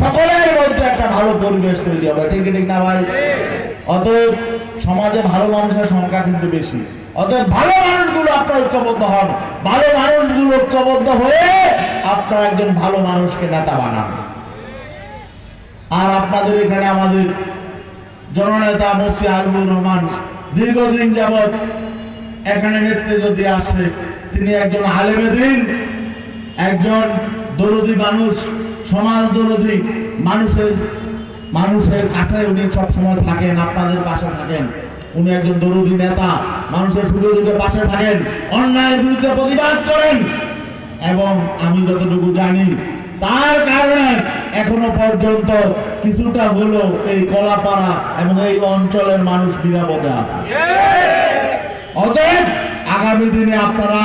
সকলের মধ্যে একটা ভালো পরিবেশ তৈরি হবে। ঠিক ঠিক না ভাই? অতএব সমাজে ভালো মানুষের সংখ্যা কিন্তু বেশি। অতএব ভালো মানুষগুলো আপনার ঐক্যবদ্ধ হন, ভালো মানুষগুলো ঐক্যবদ্ধ হয়ে আপনারা একজন ভালো মানুষকে নেতা বানান। আর আপনাদের এখানে আমাদের জননেতা মুফতি হাবিবুর রহমান দীর্ঘদিন যাবৎ এখানে নেতৃত্ব দিয়ে আসছে। তিনি একজন আলেমে দ্বীন, একজন দরদি মানুষ, সমাজ দরদি মানুষের কাছে উনি সবসময় থাকেন, আপনাদের পাশে থাকেন। উনি একজন দরদি নেতা, মানুষের সুখে দুঃখে পাশে থাকেন, অন্যায়ের বিরুদ্ধে প্রতিবাদ করেন। এবং আমি যতটুকু জানি তার কারণে এখনো পর্যন্ত কিছুটা হলো এই কলাপাড়া এবং এই অঞ্চলের মানুষ নিরাপদে আছে। অতএব আগামী দিনে আপনারা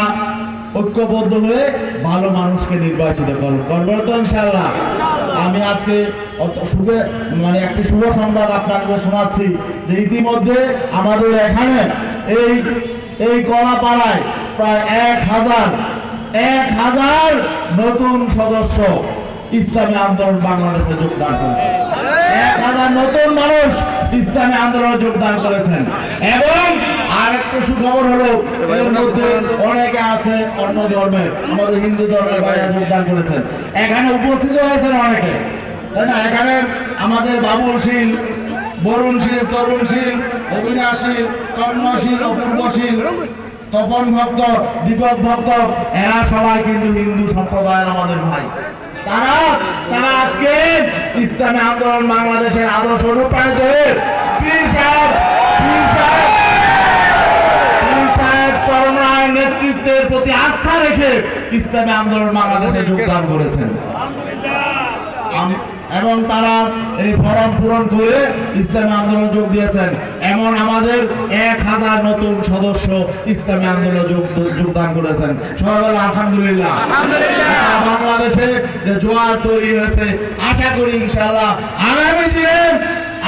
ঐক্যবদ্ধ হয়ে ভালো মানুষকে নির্বাচিত করবেন তো ইনশাআল্লাহ। আমি আজকে একটি শুভ সংবাদ আপনাদের শোনাচ্ছি যে ইতিমধ্যে আমাদের এখানে এই কলাপাড়ায় প্রায় 1000 নতুন সদস্য ইসলামী আন্দোলন বাংলাদেশে যোগদান করেছে। 1000 নতুন মানুষ ইসলামী আন্দোলনে যোগদান করেছেন। এবং আরেকটা সুখবর হলো এর মধ্যে অনেকে আছে অন্য ধর্মের, আমাদের হিন্দু ধর্মের বাইরে যোগদান করেছেন। এখানে উপস্থিত হয়েছেন অনেকে, তাই না? এখানে আমাদের বাবুলশীল, বরুণশীল, তরুণশীল, অবিনাশশীল, তন্মশীল, অপূর্বশীল, তপন ভক্ত, দীপক ভক্ত, এরা সবাই কিন্তু হিন্দু সম্প্রদায়ের আমাদের ভাই। তারা আজকে ইসলামী আন্দোলন বাংলাদেশের আদর্শ অনুপ্রাণিত হয়ে পীর সাহেব চরণরায়ের নেতৃত্বের প্রতি আস্থা রেখে ইসলামী আন্দোলন বাংলাদেশে যোগদান করেছেন। এবং তারা এই ফরম পূরণ করে ইসলামী আন্দোলনে যোগ দিয়েছেন। এমন আমাদের 1000 নতুন সদস্য ইসলামী আন্দোলনে যোগদান করেছেন। সবাই বলে আলহামদুলিল্লাহ। বাংলাদেশে যে জোয়ার তৈরি হয়েছে, আশা করি ইনশাআল্লাহ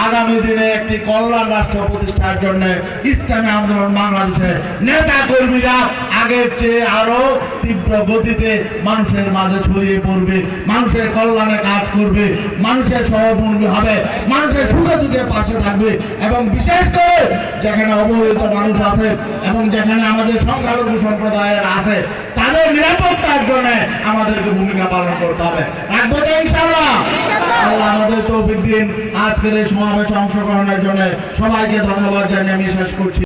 আগামী দিনে একটি কল্যাণ রাষ্ট্র প্রতিষ্ঠার জন্য ইসলামী আন্দোলন বাংলাদেশের নেতা কর্মীরা আগের চেয়ে আরো তীব্র গতিতে মানুষের মাঝে ছড়িয়ে পড়বে, মানুষের কল্যাণে কাজ করবে, মানুষের সহমর্মী হবে, মানুষের সুখে দুঃখে পাশে থাকবে। এবং বিশেষ করে যেখানে অবহেলিত মানুষ আছে এবং যেখানে আমাদের সংখ্যালঘু সম্প্রদায়ের আছে, তাদের নিরাপত্তার জন্য আমাদেরকে ভূমিকা পালন করতে হবে। রাখবো তো ইনশাআল্লাহ। আল্লাহ আমাদের তৌফিক দিন। আজকের এই সমাবেশে অংশগ্রহণের জন্য সবাইকে ধন্যবাদ জানিয়ে আমি শেষ করছি।